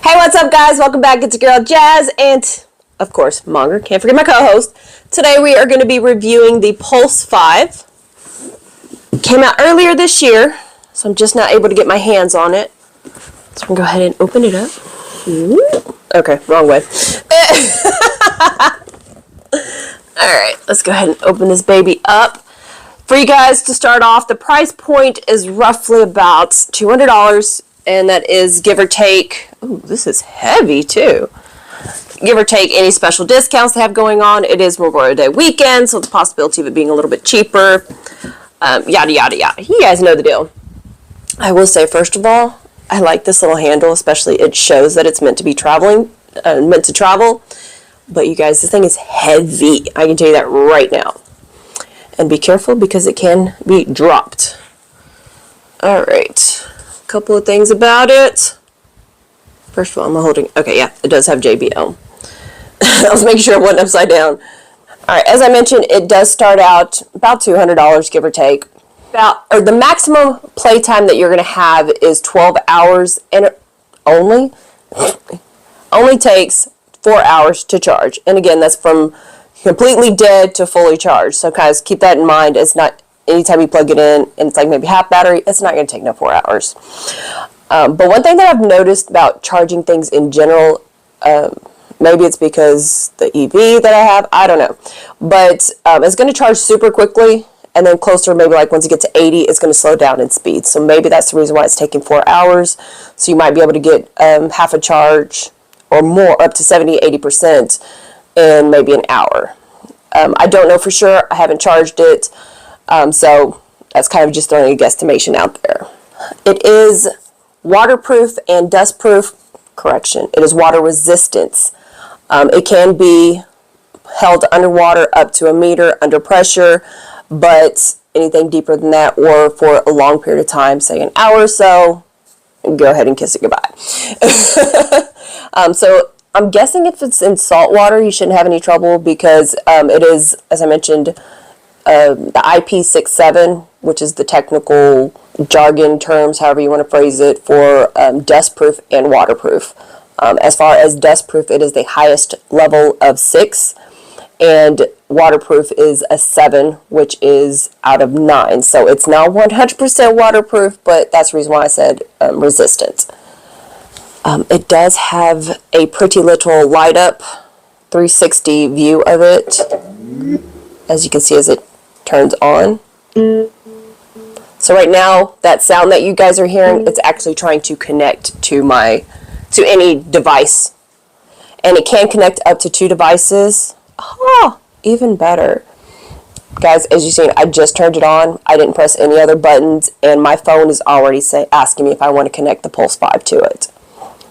Hey, what's up, guys? Welcome back. It's your girl Jazz and, of course, Monger. Can't forget my co-host. Today we are going to be reviewing the Pulse 5. It came out earlier this year, so I'm just not able to get my hands on it. So I'm going to go ahead and open it up. Okay, wrong way. Alright, let's go ahead and open this baby up. For you guys to start off, the price point is roughly about $200. And that is give or take, ooh, this is heavy too. Give or take any special discounts they have going on. It is Memorial Day weekend, so it's a possibility of it being a little bit cheaper. Yada, yada, yada. You guys know the deal. I will say, first of all, I like this little handle, especially it shows that it's meant to be travel. But you guys, this thing is heavy. I can tell you that right now. And be careful because it can be dropped. All right. Couple of things about it. First of all, I'm holding, okay, yeah, it does have JBL. I was making sure it wasn't upside down. Alright, as I mentioned, it does start out about $200, give or take. The maximum playtime that you're going to have is 12 hours, and it only takes 4 hours to charge. And again, that's from completely dead to fully charged. So guys, keep that in mind. It's not anytime you plug it in and it's like maybe half battery, it's not going to take no 4 hours. But one thing that I've noticed about charging things in general, maybe it's because the EV that I have, I don't know. But it's going to charge super quickly, and then closer, maybe like once you get to 80, it's going to slow down in speed. So maybe that's the reason why it's taking 4 hours. So you might be able to get half a charge or more, up to 70-80% in maybe an hour. I don't know for sure. I haven't charged it. So that's kind of just throwing a guesstimation out there. It is waterproof and dustproof. Correction. It is water resistance. It can be held underwater up to 1 meter under pressure, but anything deeper than that or for a long period of time, say an hour or so, go ahead and kiss it goodbye. So I'm guessing if it's in salt water, you shouldn't have any trouble because it is, as I mentioned, the IP67, which is the technical jargon terms, however you want to phrase it, for dustproof and waterproof. As far as dustproof, it is the highest level of 6, and waterproof is a 7, which is out of 9. So it's not 100% waterproof, but that's the reason why I said resistant. It does have a pretty little light up 360 view of it, as you can see as it turns on. So right now, that sound that you guys are hearing, it's actually trying to connect to any device. And it can connect up to 2 devices. Oh, even better. Guys, as you've seen, I just turned it on. I didn't press any other buttons, and my phone is already asking me if I want to connect the Pulse 5 to it.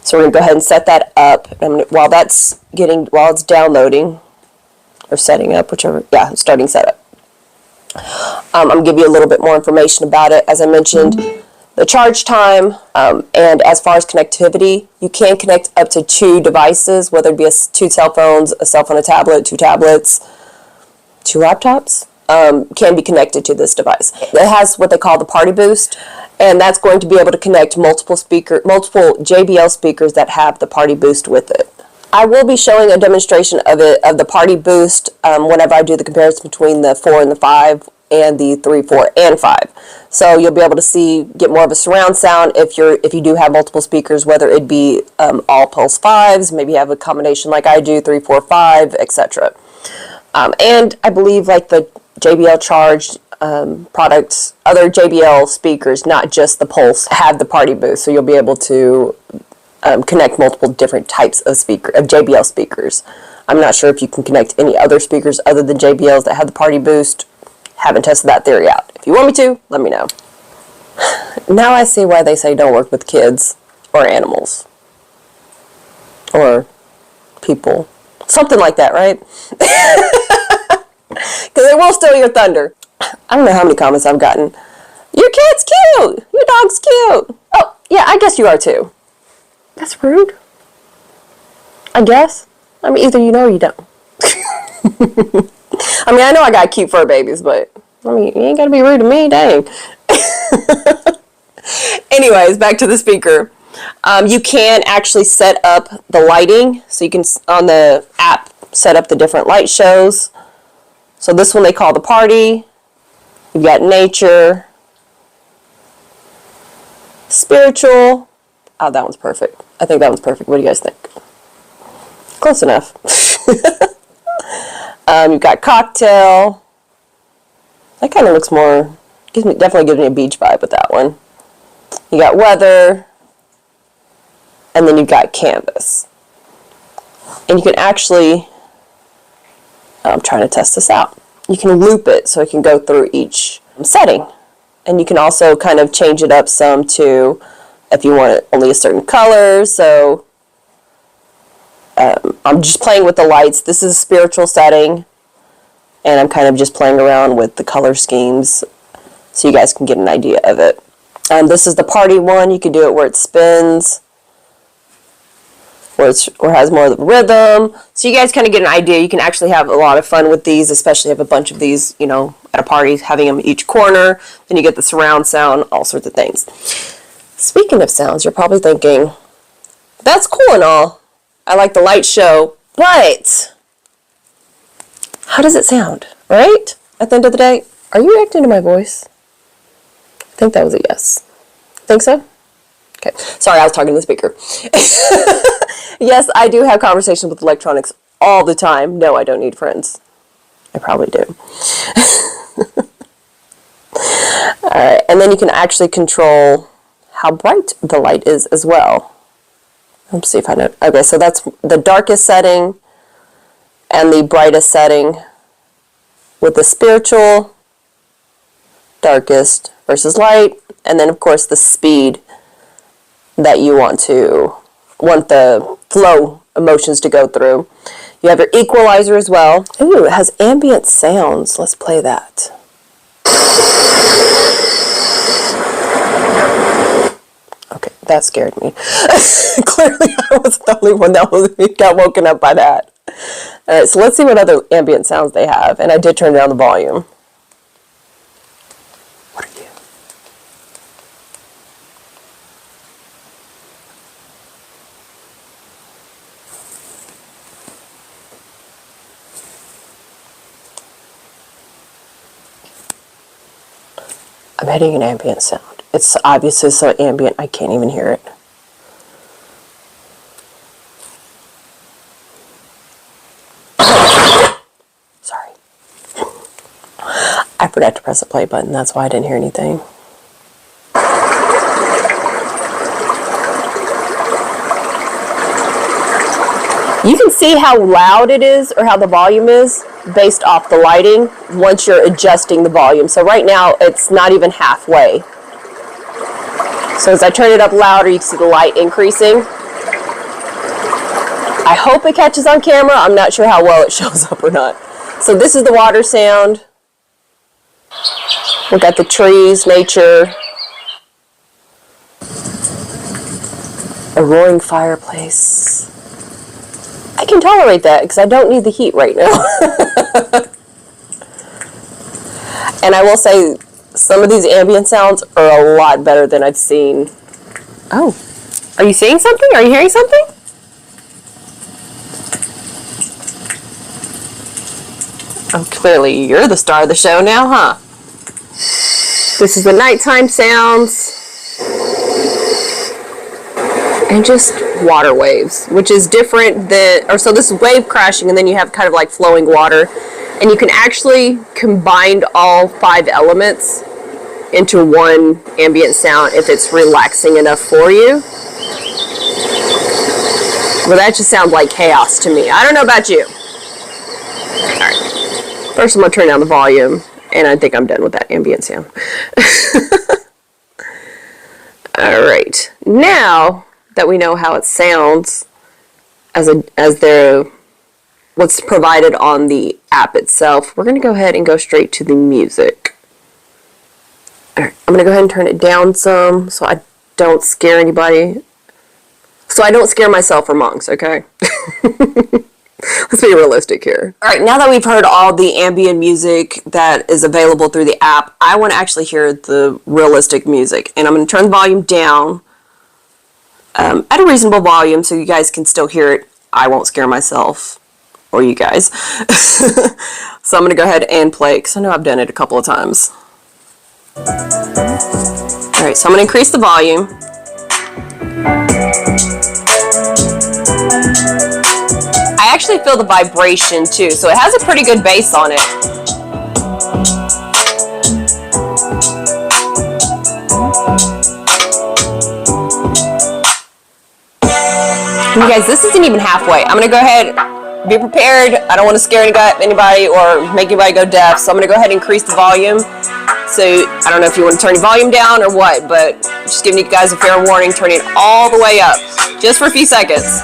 So we're going to go ahead and set that up. And while it's downloading, or setting up, whichever, yeah, starting setup. I'm going to give you a little bit more information about it. As I mentioned, the charge time, and as far as connectivity, you can connect up to 2 devices, whether it be 2 cell phones, a cell phone, a tablet, 2 tablets, 2 laptops, can be connected to this device. It has what they call the Party Boost, and that's going to be able to connect multiple JBL speakers that have the Party Boost with it. I will be showing a demonstration of the Party Boost whenever I do the comparison between the 4 and the 5 and the 3, 4, and 5. So you'll be able to get more of a surround sound if you do have multiple speakers, whether it be all Pulse 5s, maybe you have a combination like I do, 3, 4, 5, etc. And I believe like the JBL charged products, other JBL speakers, not just the Pulse, have the Party Boost, so you'll be able to connect multiple different types of JBL speakers. I'm not sure if you can connect any other speakers other than JBLs that have the Party Boost. Haven't tested that theory out. If you want me to, let me know. Now I see why they say don't work with kids or animals or people. Something like that, right? Because it will steal your thunder. I don't know how many comments I've gotten. Your cat's cute. Your dog's cute. Oh, yeah, I guess you are too. That's rude. I guess. I mean, either you know or you don't. I mean, I know I got cute fur babies, but I mean, you ain't gotta be rude to me, dang. Anyways, back to the speaker. You can actually set up the lighting, so you can, on the app, set up the different light shows. So this one they call the party. You've got nature, spiritual. Oh, that one's perfect. I think that one's perfect. What do you guys think? Close enough. You've got cocktail. That kind of looks more, definitely gives me a beach vibe with that one. You got weather, and then you've got canvas. And you can actually, I'm trying to test this out. You can loop it so it can go through each setting. And you can also kind of change it up some to, if you want it only a certain color. So I'm just playing with the lights. This is a spiritual setting, and I'm kind of just playing around with the color schemes so you guys can get an idea of it. This is the party one. You can do it where it spins, where it has more of the rhythm. So you guys kind of get an idea. You can actually have a lot of fun with these, especially have a bunch of these, you know, at a party, having them each corner. Then you get the surround sound, all sorts of things. Speaking of sounds, you're probably thinking, that's cool and all. I like the light show, but how does it sound, right? At the end of the day, are you reacting to my voice? I think that was a yes. Think so? Okay. Sorry, I was talking to the speaker. Yes, I do have conversations with electronics all the time. No, I don't need friends. I probably do. Alright, and then you can actually control how bright the light is as well. Let's see if I know. Okay, so that's the darkest setting and the brightest setting with the spiritual, darkest versus light, and then of course the speed that you want the flow emotions to go through. You have your equalizer as well. Ooh, it has ambient sounds. Let's play that. Okay, that scared me. Clearly I wasn't the only one that got woken up by that. Alright, so let's see what other ambient sounds they have. And I did turn down the volume. What are you? I'm hitting an ambient sound. It's obviously so ambient I can't even hear it. Sorry. I forgot to press the play button. That's why I didn't hear anything. You can see how loud it is or how the volume is based off the lighting once you're adjusting the volume. So right now it's not even halfway. So as I turn it up louder, you can see the light increasing. I hope it catches on camera. I'm not sure how well it shows up or not. So this is the water sound. We've got the trees, nature. A roaring fireplace. I can tolerate that because I don't need the heat right now. And I will say, some of these ambient sounds are a lot better than I've seen. Oh, are you seeing something? Are you hearing something? Oh, clearly you're the star of the show now, huh? This is the nighttime sounds. And just water waves, which is different than, or so this is wave crashing, and then you have kind of like flowing water. And you can actually combine all 5 elements into one ambient sound if it's relaxing enough for you. Well, that just sounds like chaos to me. I don't know about you. Alright. First I'm going to turn down the volume, and I think I'm done with that ambient sound. Alright. Now that we know how it sounds as what's provided on the app itself, we're going to go ahead and go straight to the music. Alright, I'm going to go ahead and turn it down some so I don't scare anybody. So I don't scare myself or monks, okay? Let's be realistic here. Alright, now that we've heard all the ambient music that is available through the app, I want to actually hear the realistic music. And I'm going to turn the volume down at a reasonable volume so you guys can still hear it. I won't scare myself or you guys. So I'm going to go ahead and play because I know I've done it a couple of times. Alright, so I'm going to increase the volume. I actually feel the vibration too, so it has a pretty good bass on it. You guys, this isn't even halfway. I'm going to go ahead, be prepared. I don't want to scare anybody or make anybody go deaf, so I'm going to go ahead and increase the volume. So, I don't know if you want to turn your volume down or what, but just giving you guys a fair warning, turning it all the way up, just for a few seconds.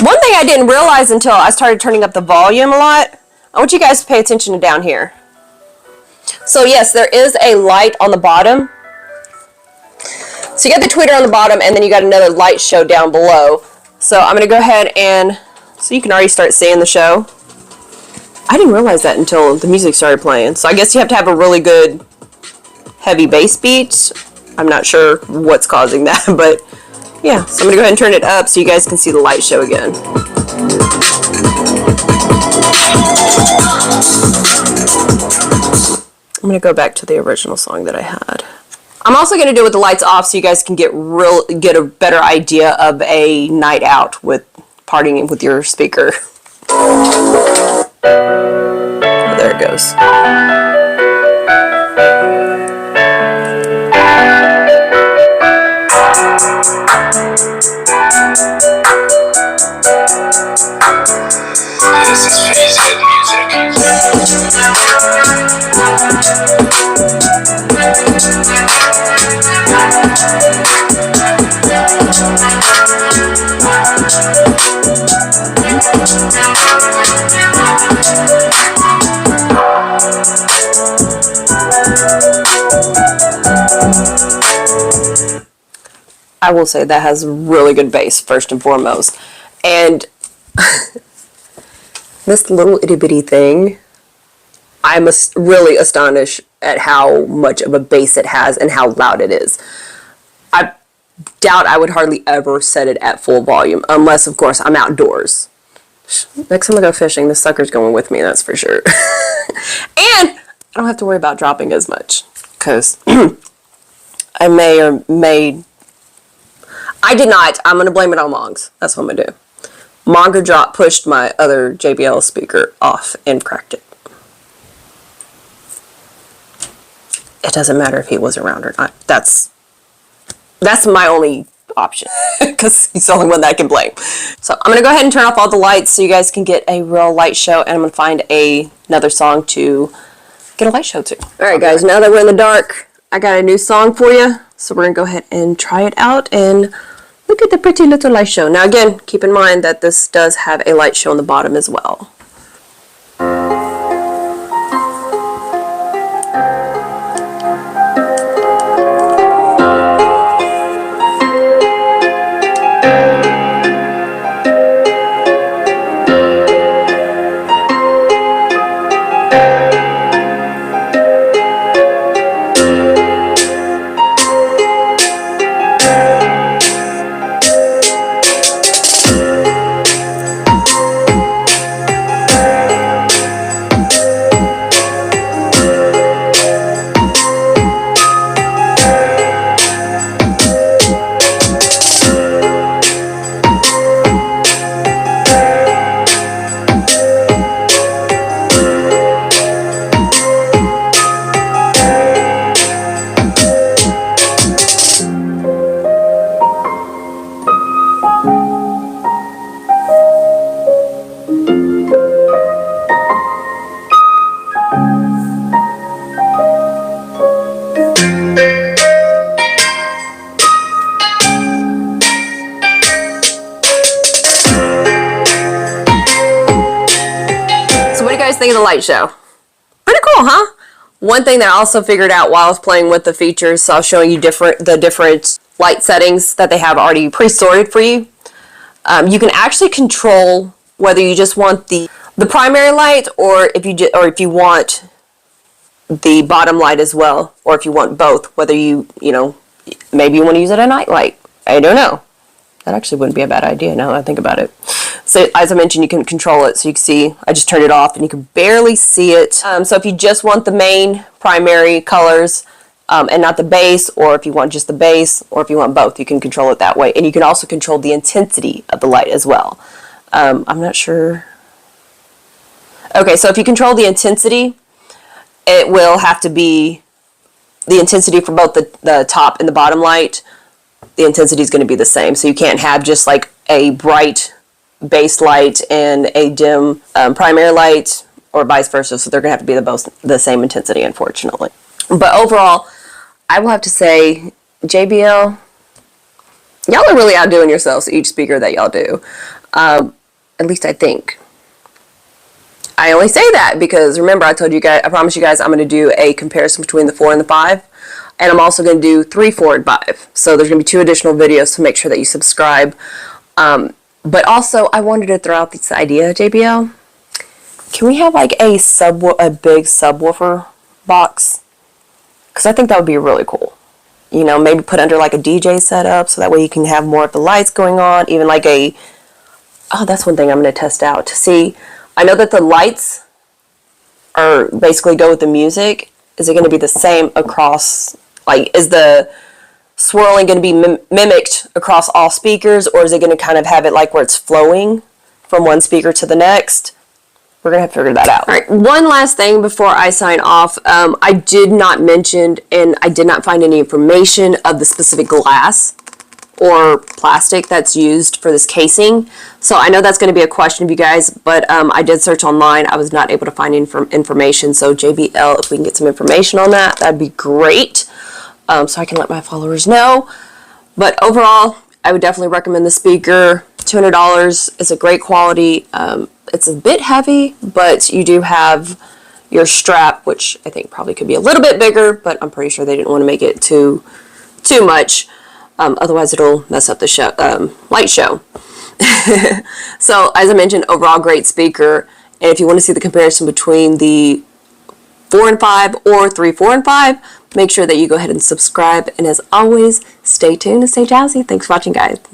One thing I didn't realize until I started turning up the volume a lot, I want you guys to pay attention to down here. So yes, there is a light on the bottom. So you got the tweeter on the bottom and then you got another light show down below. So I'm going to go ahead and, so you can already start seeing the show. I didn't realize that until the music started playing. So I guess you have to have a really good heavy bass beat. I'm not sure what's causing that, but yeah. So I'm going to go ahead and turn it up so you guys can see the light show again. I'm going to go back to the original song that I had. I'm also going to do it with the lights off so you guys can get a better idea of a night out with partying with your speaker. Oh, there it goes. This is Visor music. I will say that has really good bass first and foremost. And this little itty bitty thing, I'm really astonished at how much of a bass it has and how loud it is. I doubt I would hardly ever set it at full volume, unless of course I'm outdoors. Next time I go fishing, this sucker's going with me, that's for sure. And I don't have to worry about dropping as much, because I may or may... I did not. I'm going to blame it on Mongs. That's what I'm going to do. Monga pushed my other JBL speaker off and cracked it. It doesn't matter if he was around or not. That's my only option, because he's the only one that I can blame. So I'm going to go ahead and turn off all the lights so you guys can get a real light show, and I'm going to find another song to get a light show to. Alright guys, now that we're in the dark, I got a new song for you. So we're going to go ahead and try it out and look at the pretty little light show. Now again, keep in mind that this does have a light show on the bottom as well. Think of the light show. Pretty cool, huh? One thing that I also figured out while I was playing with the features, so I was showing you the different light settings that they have already pre-sorted for you. You can actually control whether you just want the primary light, or if you want the bottom light as well, or if you want both. Whether you know, maybe you want to use it at night light. I don't know. That actually wouldn't be a bad idea now that I think about it. So as I mentioned, you can control it. So you can see, I just turned it off and you can barely see it. So if you just want the main primary colors and not the base, or if you want just the base, or if you want both, you can control it that way. And you can also control the intensity of the light as well. I'm not sure. Okay, so if you control the intensity, it will have to be the intensity for both the top and the bottom light. The intensity is going to be the same. So you can't have just like a bright base light and a dim primary light, or vice versa. So they're going to have to be the same intensity, unfortunately. But overall, I will have to say, JBL, y'all are really outdoing yourselves, each speaker that y'all do. At least I think. I only say that because remember, I told you guys, I promised you guys I'm going to do a comparison between the 4 and the 5. And I'm also going to do 3, 4, and 5. So there's going to be 2 additional videos, so make sure that you subscribe. But also, I wanted to throw out this idea, JBL. Can we have like a big subwoofer box? Because I think that would be really cool. You know, maybe put under like a DJ setup, so that way you can have more of the lights going on. Even like that's one thing I'm going to test out to see. I know that the lights are basically go with the music. Is it going to be the same across? Like, is the swirling going to be mimicked across all speakers, or is it going to kind of have it like where it's flowing from one speaker to the next? We're going to have to figure that out. All right, one last thing before I sign off. I did not mention, and I did not find any information of the specific glass or plastic that's used for this casing. So I know that's going to be a question of you guys, but I did search online. I was not able to find information. So JBL, if we can get some information on that, that'd be great. So I can let my followers know. But overall, I would definitely recommend the speaker. $200. It's a great quality. It's a bit heavy, but you do have your strap, which I think probably could be a little bit bigger, but I'm pretty sure they didn't want to make it too much. Otherwise, it'll mess up the show, light show. So, as I mentioned, overall great speaker. And if you want to see the comparison between the 4 and 5 or 3, 4, and 5, make sure that you go ahead and subscribe. And as always, stay tuned and stay jazzy. Thanks for watching, guys.